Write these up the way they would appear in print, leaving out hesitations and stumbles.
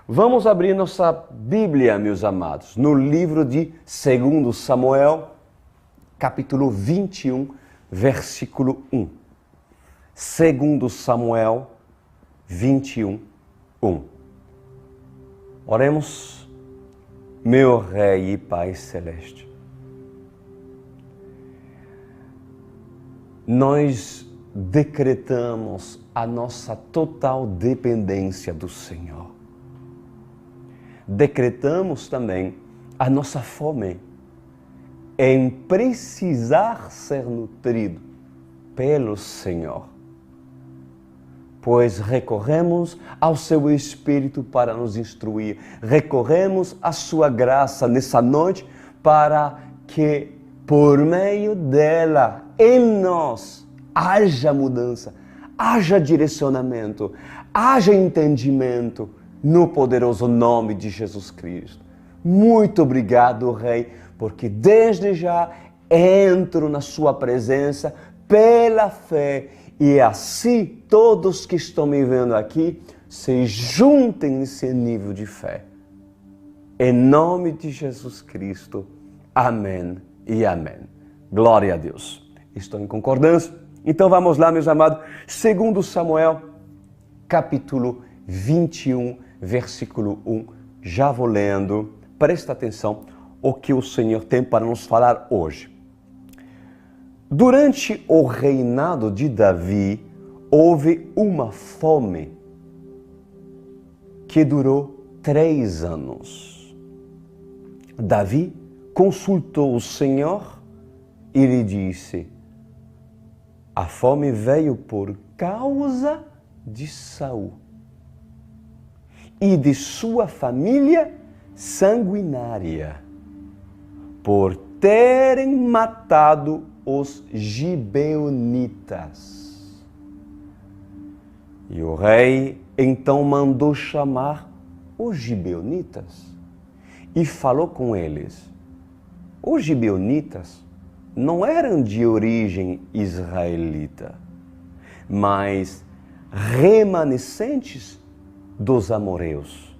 Vamos abrir nossa Bíblia, meus amados, no livro de 2 Samuel, capítulo 21, versículo 1. 2 Samuel 21, 1. Oremos, meu Rei e Pai Celeste. Nós decretamos a nossa total dependência do Senhor. Decretamos também a nossa fome em precisar ser nutrido pelo Senhor, pois recorremos ao Seu Espírito para nos instruir, recorremos à Sua graça nessa noite para que, por meio dela, em nós, haja mudança, haja direcionamento, haja entendimento, no poderoso nome de Jesus Cristo. Muito obrigado, Rei, porque desde já entro na Sua presença pela fé e assim todos que estão me vendo aqui se juntem nesse nível de fé. Em nome de Jesus Cristo. Amém e amém. Glória a Deus. Estou em concordância? Então vamos lá, meus amados. 2 Samuel, capítulo 21, versículo 1. Já vou lendo. Presta atenção o que o Senhor tem para nos falar hoje. Durante o reinado de Davi, houve uma fome que durou 3 anos. Davi consultou o Senhor e lhe disse: a fome veio por causa de Saul e de sua família sanguinária, por terem matado os gibeonitas. E o rei então mandou chamar os gibeonitas e falou com eles. Os gibeonitas não eram de origem israelita, mas remanescentes dos amoreus.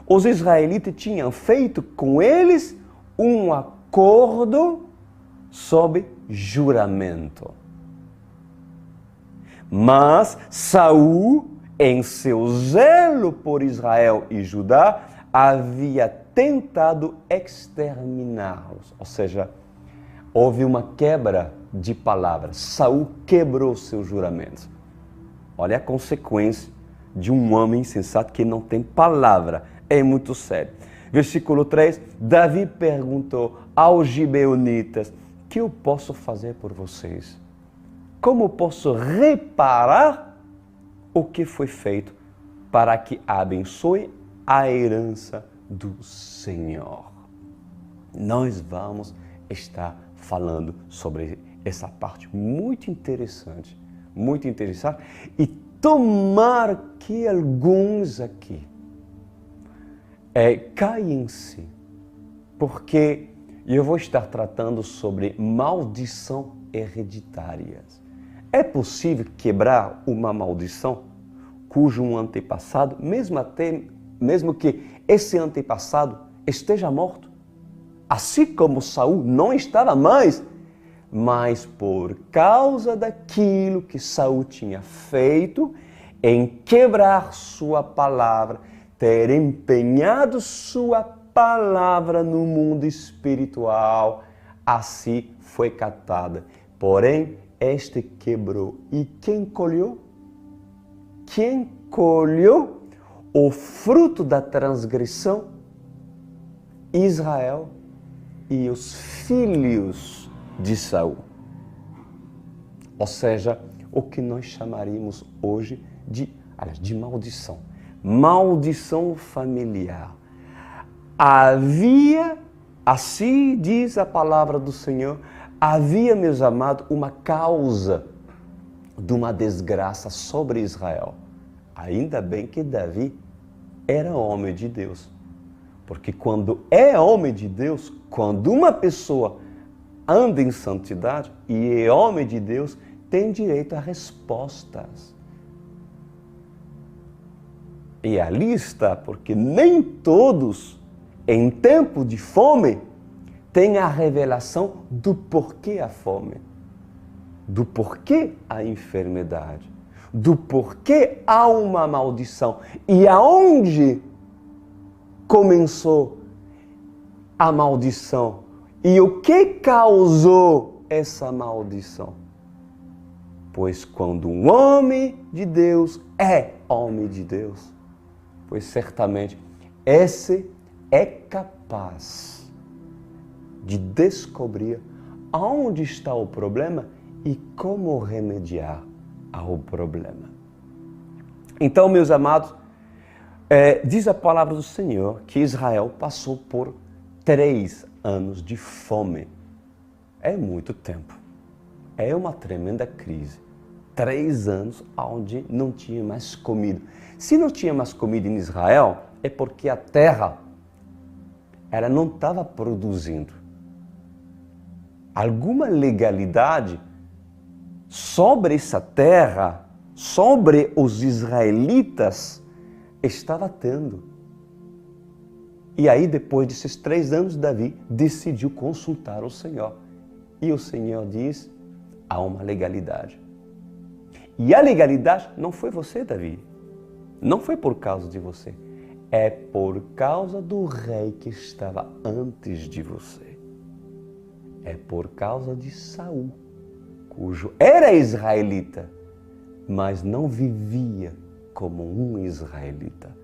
Os israelitas tinham feito com eles um acordo sob juramento. Mas Saul, em seu zelo por Israel e Judá, havia tentado exterminá-los. Ou seja, houve uma quebra de palavras. Saul quebrou seu juramento. Olha a consequência de um homem insensato que não tem palavra. É muito sério. Versículo 3, Davi perguntou aos gibeonitas: que eu posso fazer por vocês? Como posso reparar o que foi feito para que abençoe a herança do Senhor? Nós vamos estar falando sobre essa parte muito interessante e tomar que alguns aqui caem em si, porque eu vou estar tratando sobre maldição hereditária. É possível quebrar uma maldição cujo um antepassado, mesmo que esse antepassado esteja morto, assim como Saul não estava mais, mas por causa daquilo que Saul tinha feito em quebrar sua palavra, ter empenhado sua palavra no mundo espiritual, assim foi catada. Porém, este quebrou. E quem colheu? Quem colheu o fruto da transgressão? Israel e os filhos de Saul. Ou seja, o que nós chamaríamos hoje de maldição. Maldição familiar. Havia, assim diz a palavra do Senhor, havia, meus amados, uma causa de uma desgraça sobre Israel. Ainda bem que Davi era homem de Deus. Porque quando é homem de Deus, quando uma pessoa anda em santidade e é homem de Deus, tem direito a respostas. E ali está, porque nem todos, em tempo de fome, têm a revelação do porquê a fome, do porquê a enfermidade, do porquê há uma maldição e aonde começou a maldição e o que causou essa maldição. Pois quando um homem de Deus é homem de Deus, pois certamente esse é capaz de descobrir aonde está o problema e como remediar ao problema. Então, meus amados, diz a palavra do Senhor que Israel passou por 3 anos de fome. É muito tempo. É uma tremenda crise. 3 anos onde não tinha mais comida. Se não tinha mais comida em Israel, é porque a terra ela não estava produzindo. Alguma legalidade sobre essa terra, sobre os israelitas, estava tendo. E aí, depois desses 3 anos, Davi decidiu consultar o Senhor. E o Senhor diz, há uma legalidade. E a legalidade não foi você, Davi. Não foi por causa de você. É por causa do rei que estava antes de você. É por causa de Saul, cujo era israelita, mas não vivia como um israelita,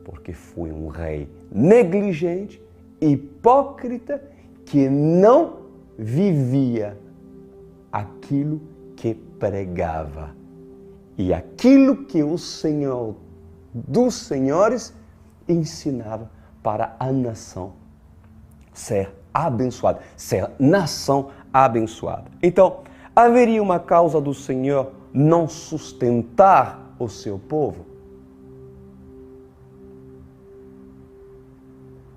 porque foi um rei negligente, hipócrita, que não vivia aquilo que pregava e aquilo que o Senhor dos senhores ensinava para a nação ser abençoada, ser nação abençoada. Então, haveria uma causa do Senhor não sustentar o seu povo?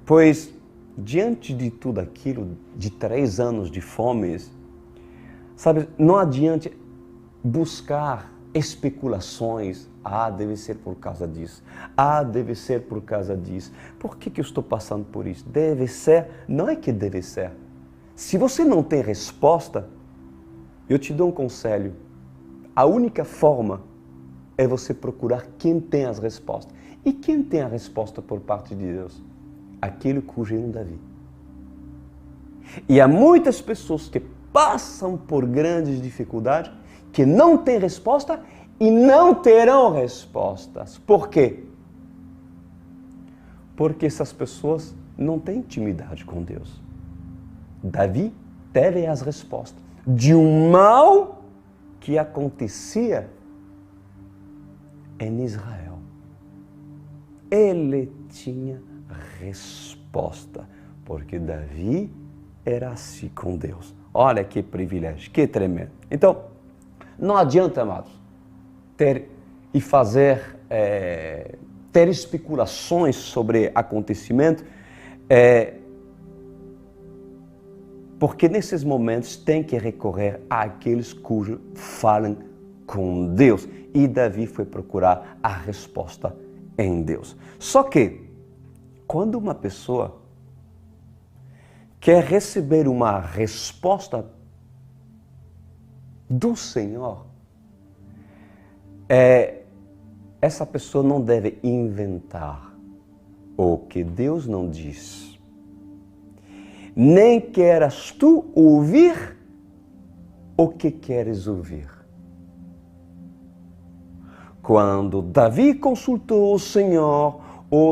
Pois, diante de tudo aquilo, de 3 anos de fome, sabe, não adianta buscar especulações. Deve ser por causa disso. Deve ser por causa disso. Por que eu estou passando por isso? Deve ser. Não é que deve ser. Se você não tem resposta, eu te dou um conselho. A única forma é você procurar quem tem as respostas. E quem tem a resposta por parte de Deus? Aquele cujo é Davi. E há muitas pessoas que passam por grandes dificuldades, que não têm resposta e não terão respostas. Por quê? Porque essas pessoas não têm intimidade com Deus. Davi teve as respostas de um mal que acontecia em Israel. Ele tinha resposta, porque Davi era assim com Deus. Olha que privilégio, que tremendo. Então, não adianta, amados, ter especulações sobre acontecimento, porque nesses momentos tem que recorrer àqueles cujos falam com Deus. E Davi foi procurar a resposta em Deus. Só que, quando uma pessoa quer receber uma resposta do Senhor, essa pessoa não deve inventar o que Deus não diz. Nem queras tu ouvir o que queres ouvir. Quando Davi consultou o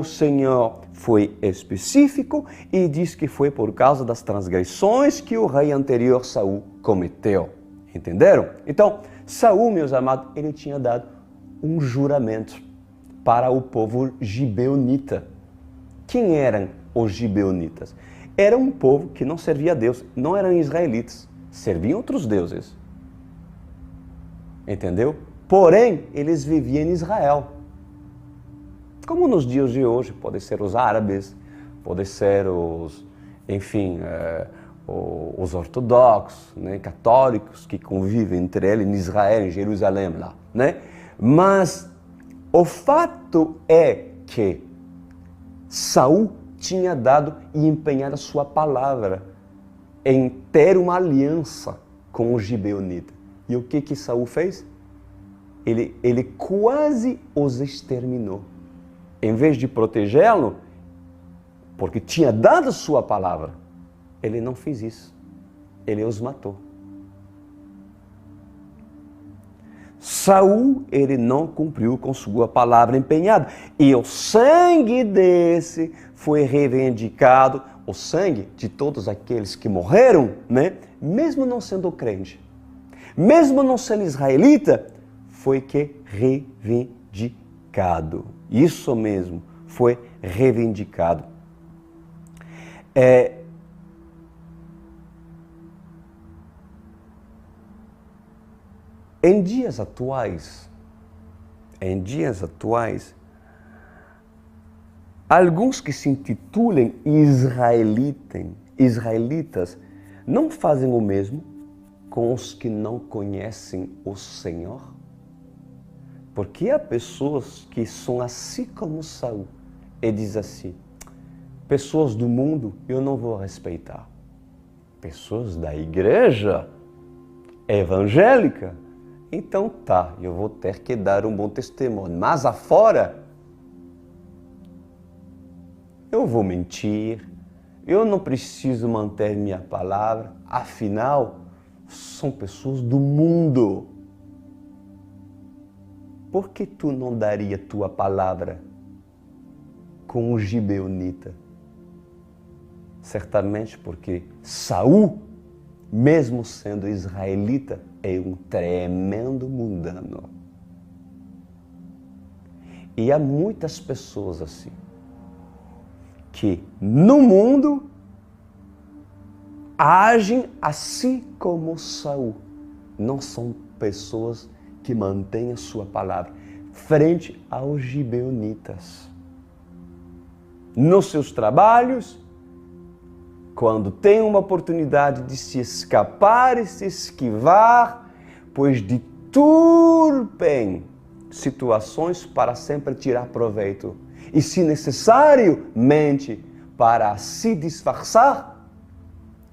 Senhor foi específico e diz que foi por causa das transgressões que o rei anterior, Saul, cometeu. Entenderam? Então, Saul, meus amados, ele tinha dado um juramento para o povo gibeonita. Quem eram os gibeonitas? Era um povo que não servia a Deus, não eram israelitas, serviam outros deuses. Entendeu? Porém, eles viviam em Israel. Como nos dias de hoje, podem ser os árabes, podem ser os ortodoxos, né, católicos que convivem entre eles em Israel, em Jerusalém, lá, né? Mas O fato é que Saul tinha dado e empenhado a sua palavra em ter uma aliança com os gibeonitas. E o que Saul fez? Ele quase os exterminou. Em vez de protegê-lo, porque tinha dado sua palavra, ele não fez isso. Ele os matou. Saul, ele não cumpriu com sua palavra empenhada. E o sangue desse foi reivindicado, o sangue de todos aqueles que morreram, né? Mesmo não sendo crente, mesmo não sendo israelita, foi que reivindicado. Isso mesmo, foi reivindicado. Em dias atuais, alguns que se intitulam israelitas não fazem o mesmo com os que não conhecem o Senhor? Porque há pessoas que são assim como Saul e diz assim: pessoas do mundo eu não vou respeitar. Pessoas da igreja evangélica, então tá, eu vou ter que dar um bom testemunho. Mas afora, eu vou mentir, eu não preciso manter minha palavra, afinal, são pessoas do mundo. Por que tu não daria tua palavra com o gibeonita? Certamente porque Saul, mesmo sendo israelita, é um tremendo mundano. E há muitas pessoas assim, que no mundo agem assim como Saul. Não são pessoas que mantêm a sua palavra frente aos gibeonitas. Nos seus trabalhos, quando tem uma oportunidade de se escapar e se esquivar, pois deturpem situações para sempre tirar proveito. E, se necessário, mente para se disfarçar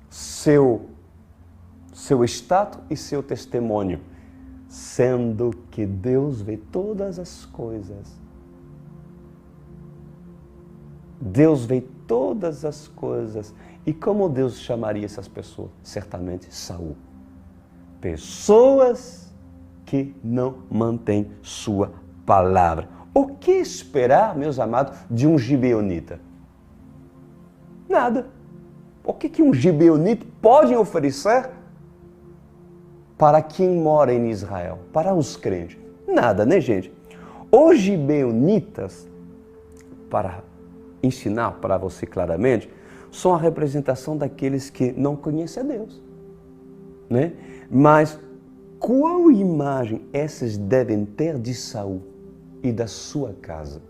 seu status e seu testemunho, sendo que Deus vê todas as coisas. Deus vê todas as coisas. E como Deus chamaria essas pessoas? Certamente Saul. Pessoas que não mantêm sua palavra. O que esperar, meus amados, de um gibeonita? Nada. O que um gibeonita pode oferecer para quem mora em Israel, para os crentes? Nada, né, gente? Os gibeonitas, para ensinar para você claramente, são a representação daqueles que não conhecem a Deus, né? Mas qual imagem essas devem ter de Saul e da sua casa?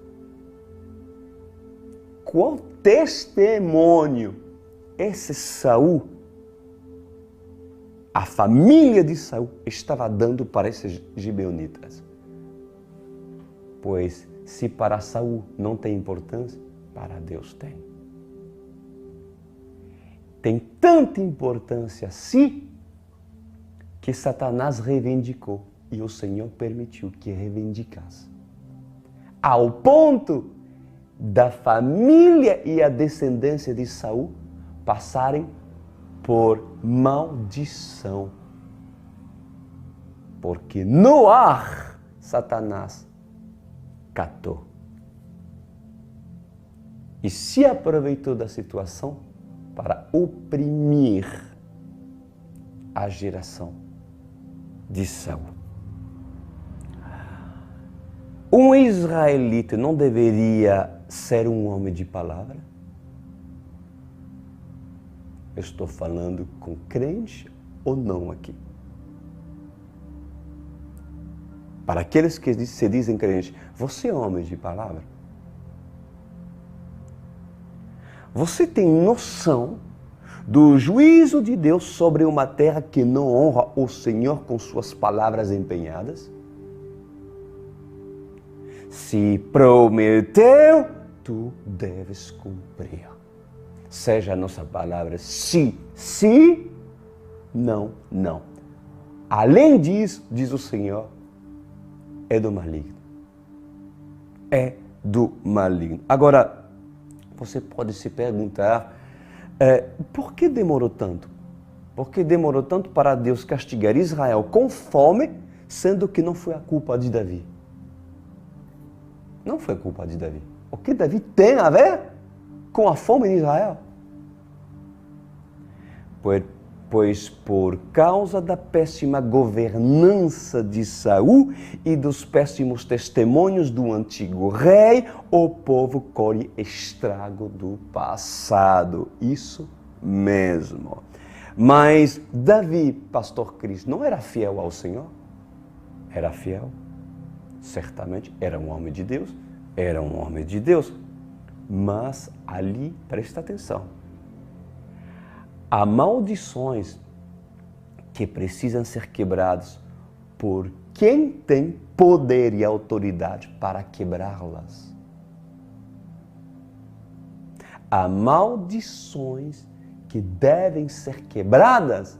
Qual testemunho esse Saul, a família de Saul, estava dando para esses gibeonitas? Pois se para Saul não tem importância, para Deus tem. Tem tanta importância assim que Satanás reivindicou e o Senhor permitiu que reivindicasse. Ao ponto da família e a descendência de Saul passarem por maldição. Porque no ar Satanás catou. E se aproveitou da situação para oprimir a geração de Saul. Um israelita não deveria ser um homem de palavra? Eu estou falando com crente ou não aqui? Para aqueles que se dizem crentes, você é homem de palavra? Você tem noção do juízo de Deus sobre uma terra que não honra o Senhor com suas palavras empenhadas? se prometeu, tu deves cumprir. Seja a nossa palavra sim, sim, não, não. Além disso, diz o Senhor, é do maligno. É do maligno. Agora, você pode se perguntar, por que demorou tanto? Por que demorou tanto para Deus castigar Israel com fome, sendo que não foi a culpa de Davi? Não foi culpa de Davi. O que Davi tem a ver com a fome de Israel? Pois por causa da péssima governança de Saul e dos péssimos testemunhos do antigo rei, o povo colhe estrago do passado. Isso mesmo. Mas Davi, pastor Cristo, não era fiel ao Senhor? Era fiel. Certamente era um homem de Deus, mas ali, presta atenção, há maldições que precisam ser quebradas por quem tem poder e autoridade para quebrá-las. Há maldições que devem ser quebradas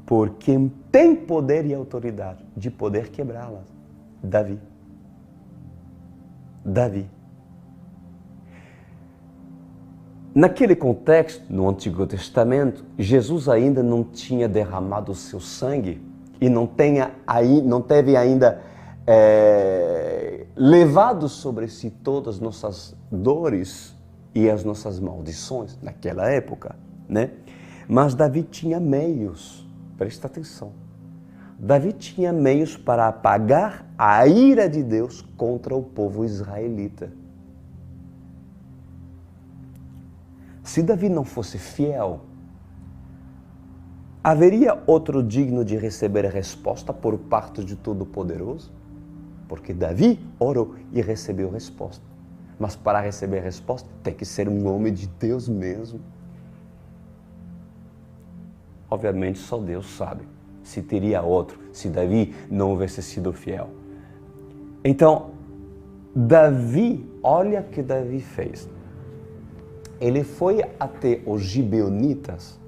por quem tem poder e autoridade de poder quebrá-las. Davi. Naquele contexto, no Antigo Testamento, Jesus ainda não tinha derramado o seu sangue e não teve ainda levado sobre si todas as nossas dores e as nossas maldições naquela época, né? Mas Davi tinha meios. Presta atenção. Davi tinha meios para apagar a ira de Deus contra o povo israelita. Se Davi não fosse fiel, haveria outro digno de receber a resposta por parte de Todo-Poderoso? Porque Davi orou e recebeu resposta. Mas para receber a resposta, tem que ser um homem de Deus mesmo. Obviamente, só Deus sabe se teria outro, se Davi não houvesse sido fiel. Então, Davi, olha o que Davi fez. Ele foi até os gibeonitas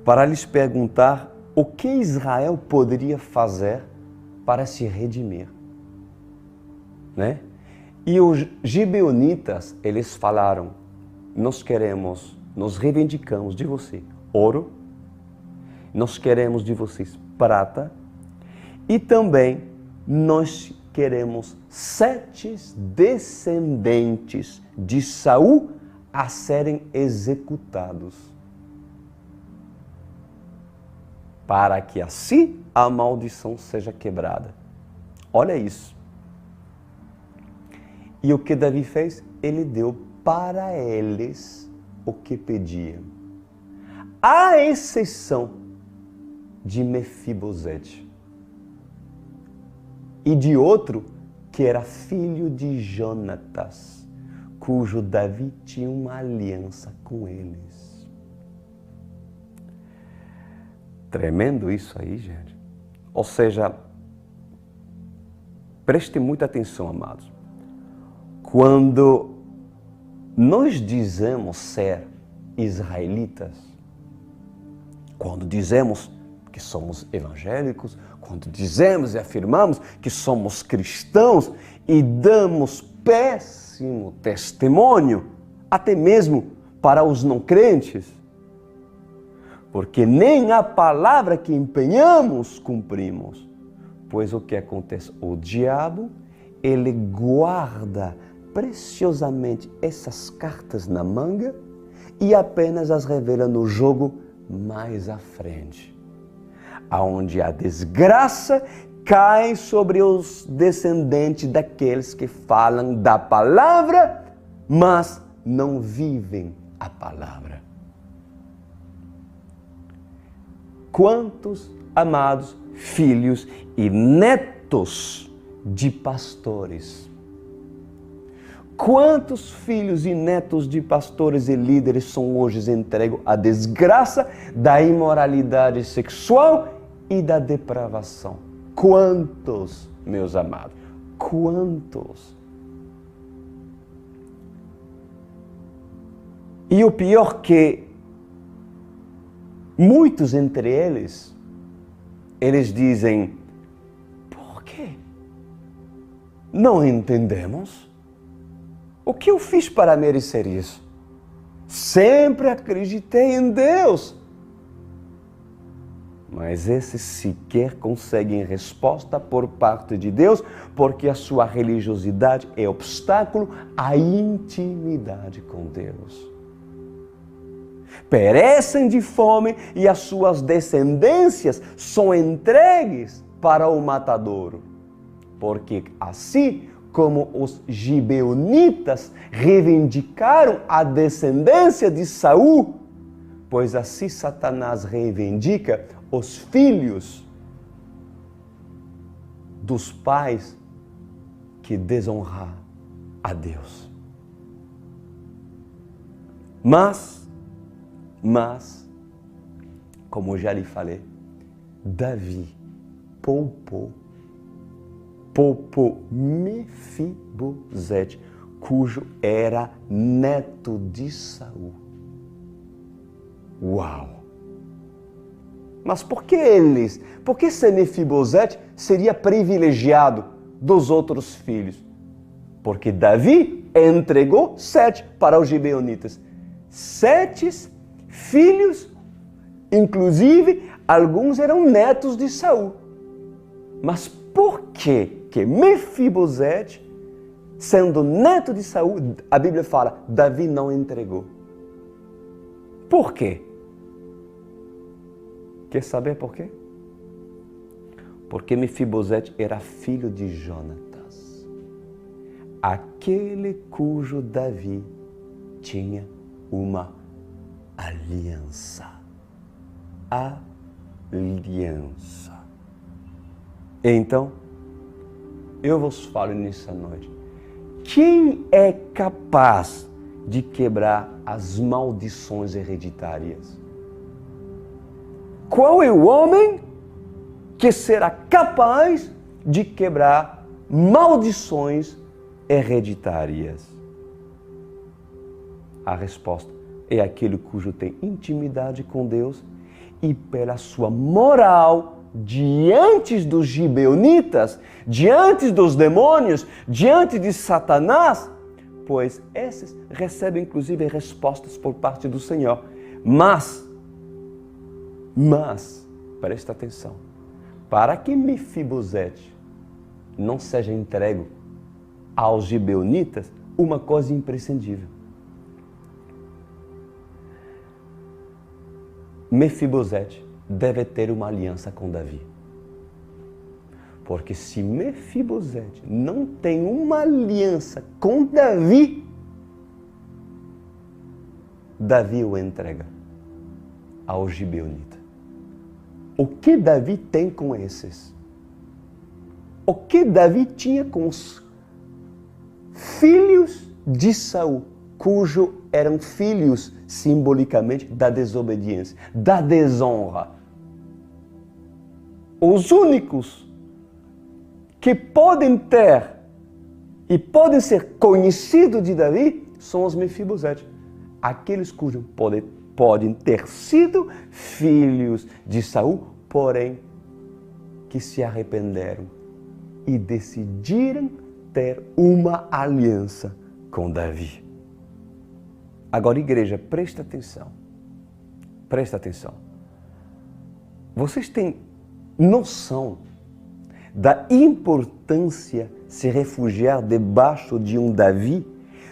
para lhes perguntar o que Israel poderia fazer para se redimir, né? E os gibeonitas, eles falaram, nós reivindicamos de você ouro, nós queremos de vocês prata e também nós queremos 7 descendentes de Saul a serem executados, para que assim a maldição seja quebrada. Olha isso. E o que Davi fez? Ele deu para eles o que pediam, à exceção de Mefibosete e de outro que era filho de Jonatas, cujo Davi tinha uma aliança com eles. Tremendo isso aí, gente. Ou seja, preste muita atenção, amados. Quando nós dizemos ser israelitas, quando dizemos que somos evangélicos, quando dizemos e afirmamos que somos cristãos e damos péssimo testemunho, até mesmo para os não crentes, porque nem a palavra que empenhamos cumprimos. Pois o que acontece? O diabo, ele guarda preciosamente essas cartas na manga e apenas as revela no jogo mais à frente, aonde a desgraça cai sobre os descendentes daqueles que falam da palavra, mas não vivem a palavra. Quantos amados filhos e netos de pastores, quantos filhos e netos de pastores e líderes são hoje entregues à desgraça da imoralidade sexual e da depravação? Quantos meus amados? Quantos? E o pior que muitos entre eles dizem, por quê? Não entendemos? O que eu fiz para merecer isso? Sempre acreditei em Deus. Mas esses sequer conseguem resposta por parte de Deus, porque a sua religiosidade é obstáculo à intimidade com Deus. Perecem de fome e as suas descendências são entregues para o matadouro. Porque assim como os gibeonitas reivindicaram a descendência de Saul, pois assim Satanás reivindica os filhos dos pais que desonram a Deus. Mas, como já lhe falei, Davi poupou Mefibosete, cujo era neto de Saul. Uau! Mas por que eles? Por que esse Mefibosete seria privilegiado dos outros filhos? Porque Davi entregou 7 para os gibeonitas. 7 filhos, inclusive alguns eram netos de Saul. Mas por que Mefibosete, sendo neto de Saul, a Bíblia fala, Davi não entregou? Por quê? Quer saber por quê? Porque Mefibosete era filho de Jonatas, aquele cujo Davi tinha uma aliança. Então, eu vos falo nessa noite, quem é capaz de quebrar as maldições hereditárias? Qual é o homem que será capaz de quebrar maldições hereditárias? A resposta é aquele cujo tem intimidade com Deus e pela sua moral diante dos gibeonitas, diante dos demônios, diante de Satanás, pois esses recebem inclusive respostas por parte do Senhor. Mas, presta atenção, para que Mefibosete não seja entregue aos gibeonitas, uma coisa imprescindível. Mefibosete deve ter uma aliança com Davi. Porque se Mefibosete não tem uma aliança com Davi, Davi o entrega ao gibeonita. O que Davi tem com esses? O que Davi tinha com os filhos de Saul, cujo eram filhos simbolicamente da desobediência, da desonra? Os únicos que podem ter e podem ser conhecidos de Davi são os Mefibosete, aqueles cujos podem ter sido filhos de Saul, porém que se arrependeram e decidiram ter uma aliança com Davi. Agora, igreja, presta atenção. Presta atenção. Vocês têm noção da importância de se refugiar debaixo de um Davi,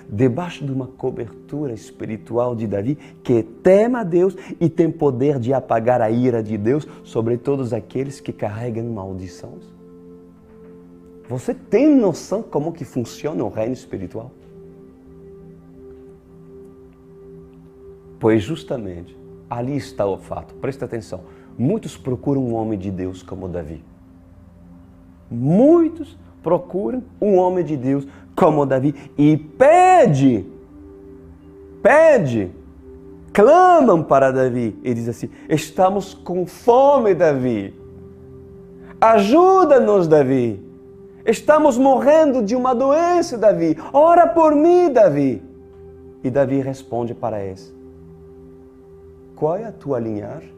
debaixo de uma cobertura espiritual de Davi, que teme a Deus e tem poder de apagar a ira de Deus sobre todos aqueles que carregam maldições? Você tem noção como que funciona o reino espiritual? Pois justamente ali está o fato. Presta atenção. Muitos procuram um homem de Deus como Davi. Muitos procuram um homem de Deus como Davi e clamam para Davi e diz assim: estamos com fome, Davi. Ajuda-nos, Davi. Estamos morrendo de uma doença, Davi. Ora por mim, Davi. E Davi responde para esse: qual é a tua linhagem?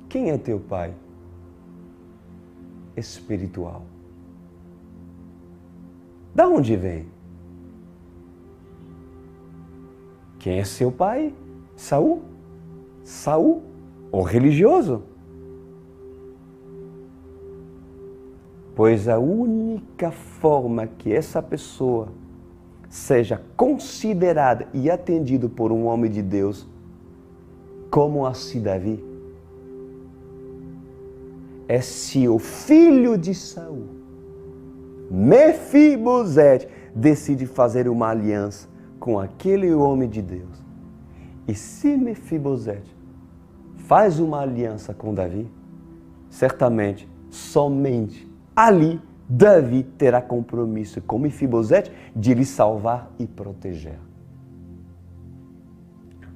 Quem é teu pai? Espiritual. Da onde vem? Quem é seu pai? Saul? Saul, o religioso. Pois a única forma que essa pessoa seja considerada e atendida por um homem de Deus, como assim Davi, é se o filho de Saul, Mefibosete, decide fazer uma aliança com aquele homem de Deus. E se Mefibosete faz uma aliança com Davi, certamente, somente ali, Davi terá compromisso com Mefibosete de lhe salvar e proteger.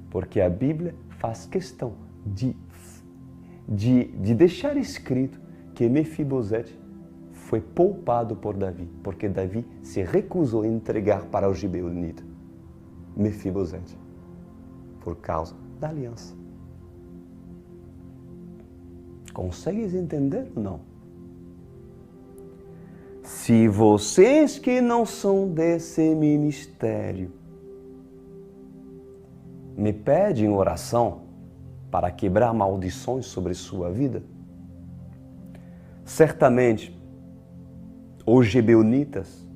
Porque a Bíblia faz questão de deixar escrito que Mefibosete foi poupado por Davi, porque Davi se recusou a entregar para o gibeonita Mefibosete, por causa da aliança. Consegues entender ou não? Se vocês que não são desse ministério me pedem oração para quebrar maldições sobre sua vida, certamente os gibeonitas,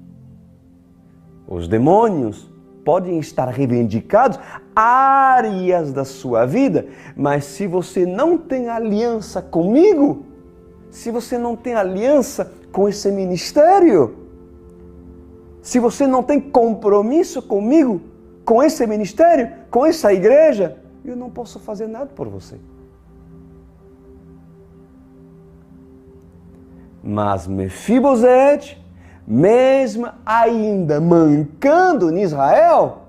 os demônios, podem estar reivindicados áreas da sua vida, mas se você não tem aliança comigo, se você não tem aliança com esse ministério, se você não tem compromisso comigo, com esse ministério, com essa igreja, eu não posso fazer nada por você. Mas Mefibosete, mesmo ainda mancando em Israel,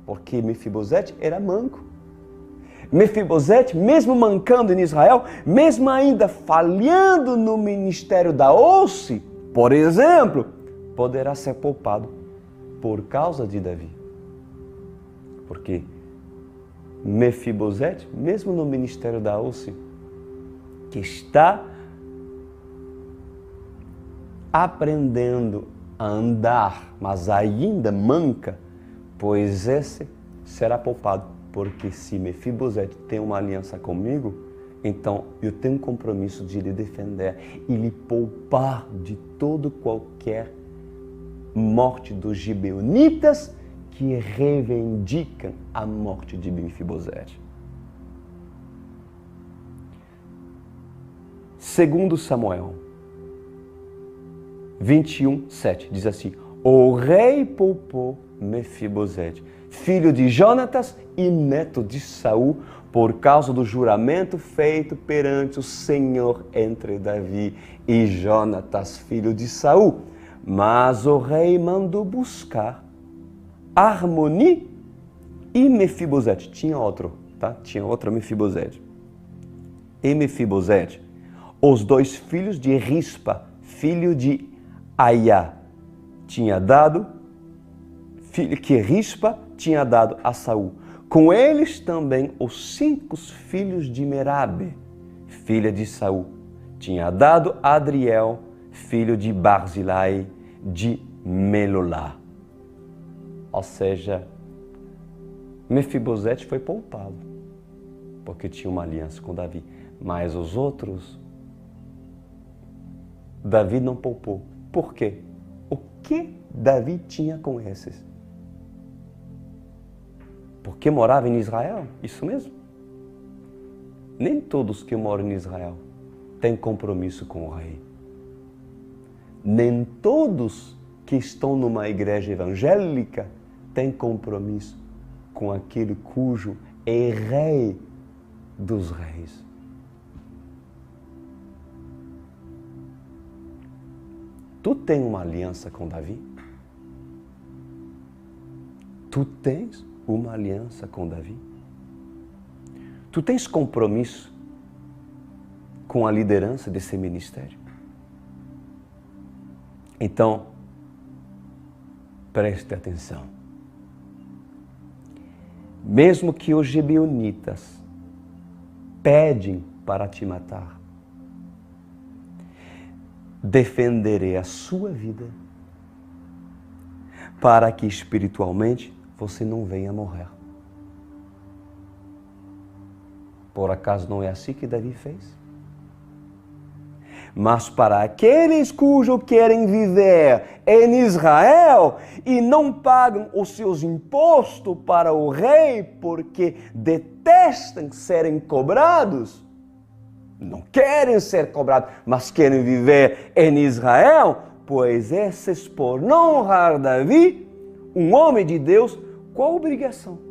porque Mefibosete era manco. Mefibosete, mesmo mancando em Israel, mesmo ainda falhando no ministério da hoste, por exemplo, poderá ser poupado por causa de Davi. Porque Mefibosete, mesmo no ministério da hoste, que está aprendendo a andar, mas ainda manca, pois esse será poupado. Porque se Mefibosete tem uma aliança comigo, então eu tenho um compromisso de lhe defender e lhe poupar de todo qualquer morte dos gibeonitas que reivindicam a morte de Mefibosete. Segundo Samuel 21:7 diz assim: o rei poupou Mefibosete, filho de Jonatas e neto de Saul, por causa do juramento feito perante o Senhor entre Davi e Jonatas, filho de Saul. Mas o rei mandou buscar Armoni e Mefibosete. Tinha outro, tá? Tinha outro Mefibosete. E Mefibosete, os dois filhos de Rispa, filho de Aiá, tinha dado, que Rispa tinha dado a Saul. Com eles também os 5 filhos de Merabe, filha de Saul, tinha dado a Adriel, filho de Barzilai, de Melolá. Ou seja, Mefibosete foi poupado, porque tinha uma aliança com Davi. Mas os outros, Davi não poupou. Por quê? O que Davi tinha com esses? Porque morava em Israel? Isso mesmo. Nem todos que moram em Israel têm compromisso com o rei. Nem todos que estão numa igreja evangélica têm compromisso com aquele cujo é rei dos reis. Tu tens uma aliança com Davi? Tu tens uma aliança com Davi? Tu tens compromisso com a liderança desse ministério? Então, preste atenção. Mesmo que os gibeonitas pedem para te matar, defenderei a sua vida para que espiritualmente você não venha morrer. Por acaso não é assim que Davi fez? Mas para aqueles cujos querem viver em Israel e não pagam os seus impostos para o rei porque detestam serem cobrados, não querem ser cobrados, mas querem viver em Israel, pois esses, por não honrar Davi, um homem de Deus, qual obrigação?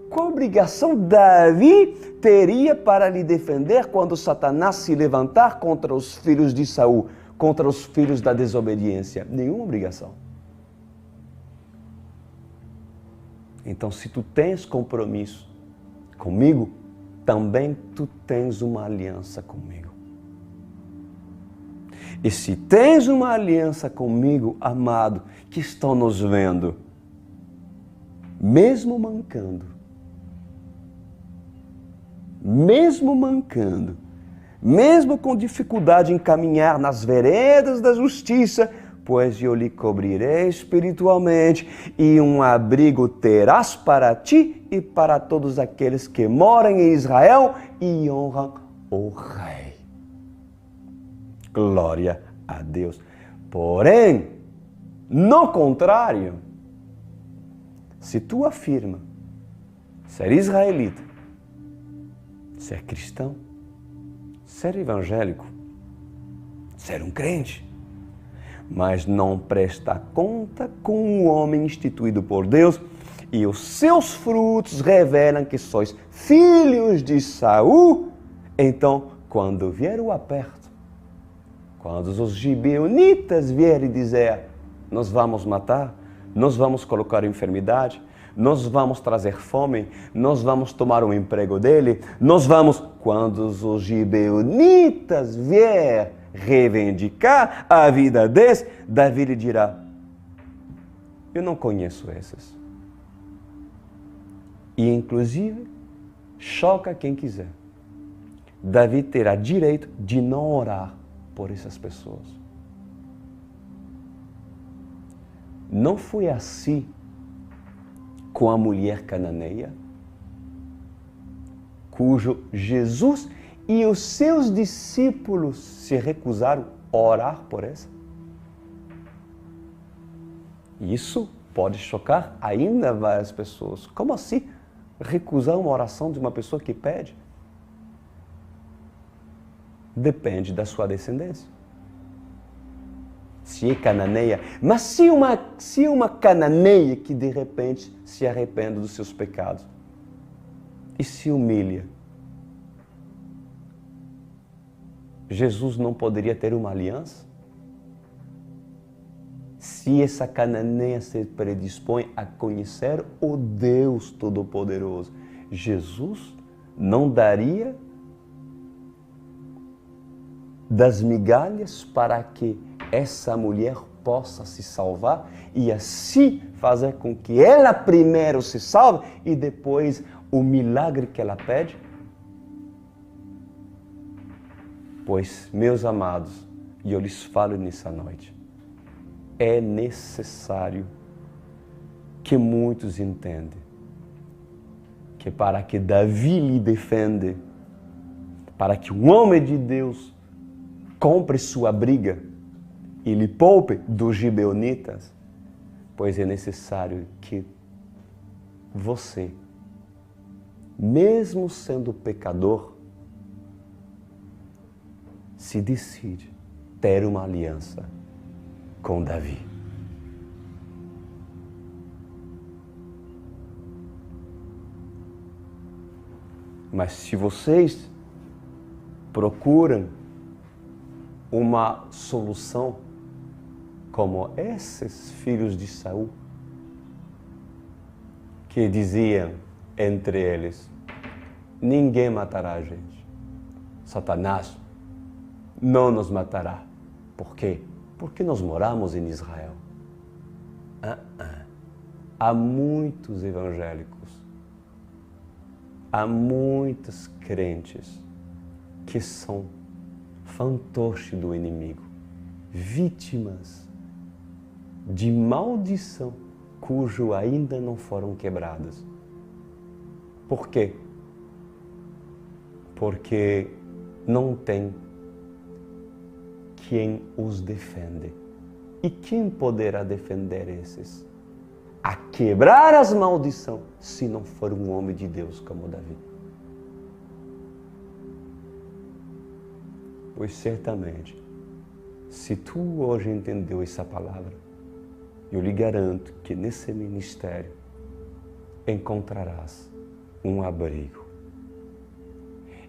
Qual obrigação Davi teria para lhe defender quando Satanás se levantar contra os filhos de Saul, contra os filhos da desobediência? Nenhuma obrigação. Então, se tu tens compromisso comigo, também tu tens uma aliança comigo. E se tens uma aliança comigo, amado, que estão nos vendo, mesmo mancando, mesmo com dificuldade em caminhar nas veredas da justiça, pois eu lhe cobrirei espiritualmente e um abrigo terás para ti e para todos aqueles que moram em Israel e honram o Rei. Glória a Deus. Porém, no contrário, se tu afirma ser israelita, ser cristão, ser evangélico, ser um crente, mas não presta conta com o homem instituído por Deus e os seus frutos revelam que sois filhos de Saul, então, quando vier o aperto, quando os gibeonitas vierem dizer, nós vamos matar, nós vamos colocar enfermidade, nós vamos trazer fome, nós vamos tomar o emprego dele, quando os gibeonitas vier reivindicar a vida desse, Davi lhe dirá, eu não conheço esses. E inclusive, choca quem quiser. Davi terá direito de não orar por essas pessoas. Não foi assim com a mulher cananeia, cujo Jesus e os seus discípulos se recusaram a orar por essa? Isso pode chocar ainda várias pessoas. Como assim recusar uma oração de uma pessoa que pede? Depende da sua descendência. Se é cananeia, mas se uma cananeia que de repente se arrepende dos seus pecados e se humilha, Jesus não poderia ter uma aliança? Se essa cananeia se predispõe a conhecer o Deus Todo-Poderoso, Jesus não daria das migalhas para que essa mulher possa se salvar e assim fazer com que ela primeiro se salve e depois o milagre que ela pede? Pois, meus amados, e eu lhes falo nessa noite, é necessário que muitos entendam que para que Davi lhe defenda, para que o homem de Deus compre sua briga e lhe poupe dos gibeonitas, pois é necessário que você, mesmo sendo pecador, se decide ter uma aliança com Davi. Mas se vocês procuram uma solução como esses filhos de Saul, que diziam entre eles, ninguém matará a gente. Satanás não nos matará. Por quê? porque nós moramos em Israel. Há muitos evangélicos, há muitos crentes que são fantoches do inimigo, vítimas de maldição cujo ainda não foram quebradas. Por quê? Porque não tem quem os defende. E quem poderá defender esses? A quebrar as maldições, se não for um homem de Deus como Davi. Pois certamente, se tu hoje entendeu essa palavra, eu lhe garanto que nesse ministério encontrarás um abrigo.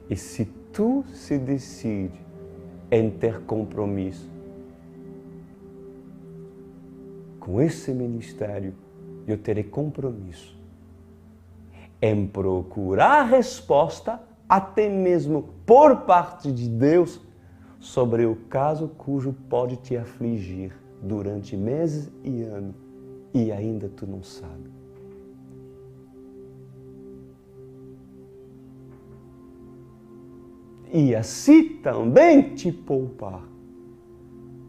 E se tu se decide em ter compromisso com esse ministério, eu terei compromisso em procurar resposta, até mesmo por parte de Deus, sobre o caso cujo pode te afligir durante meses e anos e ainda tu não sabe. E assim também te poupar.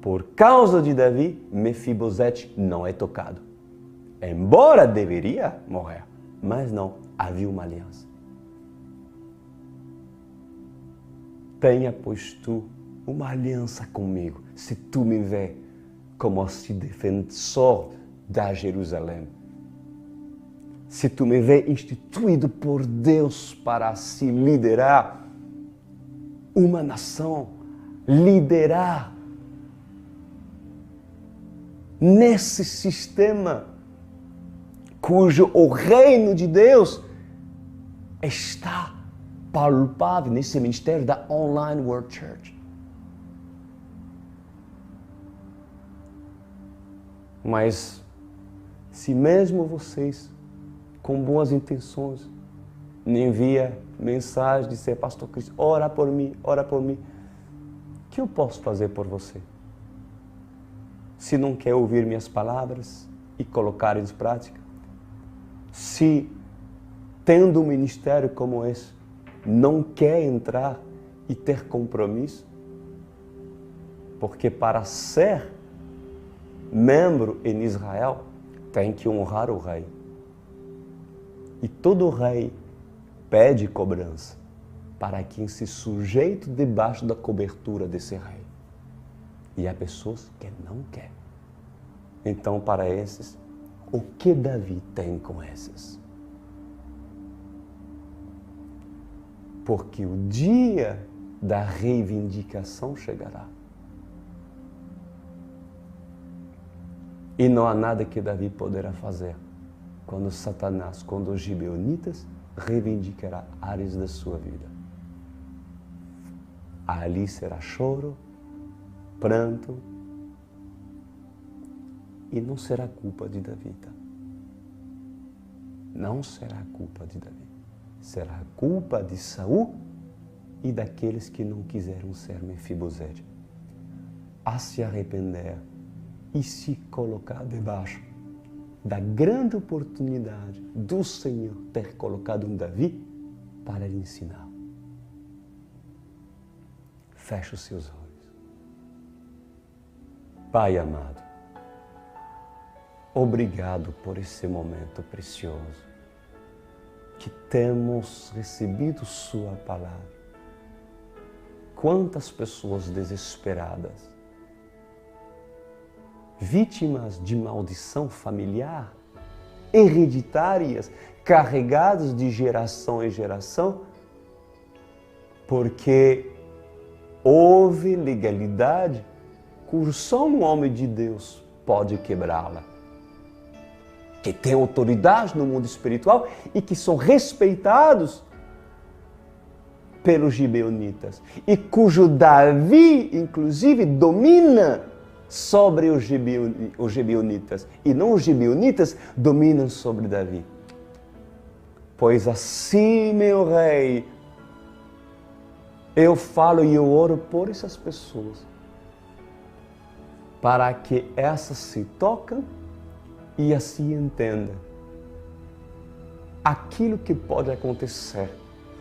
Por causa de Davi, Mefibosete não é tocado. Embora deveria morrer, mas não, havia uma aliança. Tenha, pois, tu uma aliança comigo, se tu me vê como se defensor da Jerusalém. Se tu me vê instituído por Deus para se liderar uma nação, liderar nesse sistema cujo o reino de Deus está palpável nesse ministério da Online World Church. Mas se mesmo vocês, com boas intenções, me enviam mensagem de ser Pastor Cristo, ora por mim, o que eu posso fazer por você? Se não quer ouvir minhas palavras e colocar em prática, se tendo um ministério como esse, não quer entrar e ter compromisso, porque para ser membro em Israel tem que honrar o rei. E todo rei pede cobrança para quem se sujeita debaixo da cobertura desse rei. E há pessoas que não querem. Então, para esses, o que Davi tem com esses? Porque o dia da reivindicação chegará. E não há nada que Davi poderá fazer quando Satanás, quando os gibeonitas reivindicará áreas da sua vida. Ali será choro, pranto, e não será culpa de Davi, tá? Não será culpa de Davi. Será culpa de Saul e daqueles que não quiseram ser Mefibosete a se arrepender e se colocar debaixo da grande oportunidade do Senhor ter colocado um Davi para lhe ensinar. Feche os seus olhos. Pai amado, obrigado por esse momento precioso que temos recebido Sua palavra. Quantas pessoas desesperadas, vítimas de maldição familiar, hereditárias, carregadas de geração em geração, porque houve legalidade cujo só um homem de Deus pode quebrá-la, que tem autoridade no mundo espiritual e que são respeitados pelos gibeonitas, e cujo Davi, inclusive, domina sobre os gibeonitas, e não os gibeonitas dominam sobre Davi. Pois assim, meu rei, eu falo e eu oro por essas pessoas para que essas se toquem e assim entendam aquilo que pode acontecer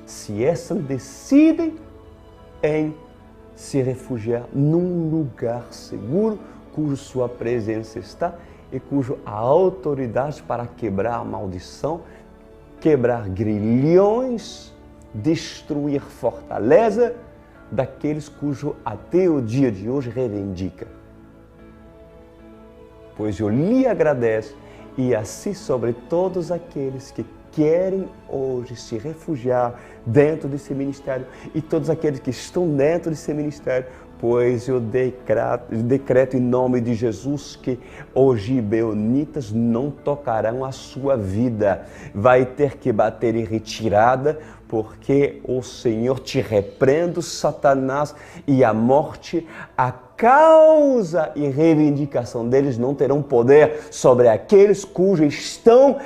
se essas decidem em se refugiar num lugar seguro, cujo sua presença está e cujo a autoridade para quebrar a maldição, quebrar grilhões, destruir fortaleza daqueles cujo até o dia de hoje reivindica. Pois eu lhe agradeço e assim sobre todos aqueles que querem hoje se refugiar dentro desse ministério e todos aqueles que estão dentro desse ministério, pois eu decreto em nome de Jesus que os gibeonitas não tocarão a sua vida. Vai ter que bater em retirada, porque o Senhor te repreende, Satanás, e a morte, a causa e reivindicação deles não terão poder sobre aqueles cujos estão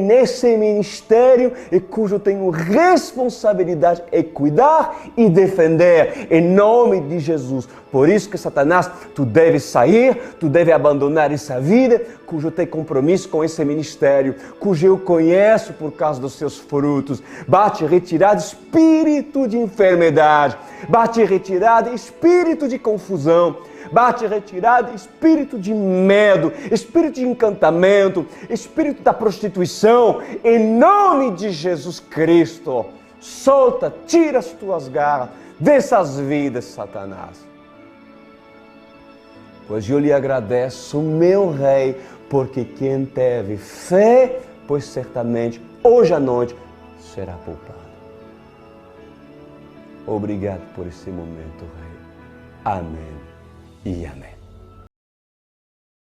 nesse ministério e cujo tenho responsabilidade em cuidar e defender em nome de Jesus. Por isso que Satanás, tu deves sair, tu deves abandonar essa vida, cujo tem compromisso com esse ministério, cujo eu conheço por causa dos seus frutos. Bate retirado espírito de enfermidade, bate retirado espírito de confusão, bate retirado espírito de medo, espírito de encantamento, espírito da prostituição, em nome de Jesus Cristo. Solta, tira as tuas garras dessas vidas, Satanás. Pois eu lhe agradeço, meu Rei, porque quem teve fé, pois certamente hoje à noite será poupado. Obrigado por esse momento, Rei. Amém e amém.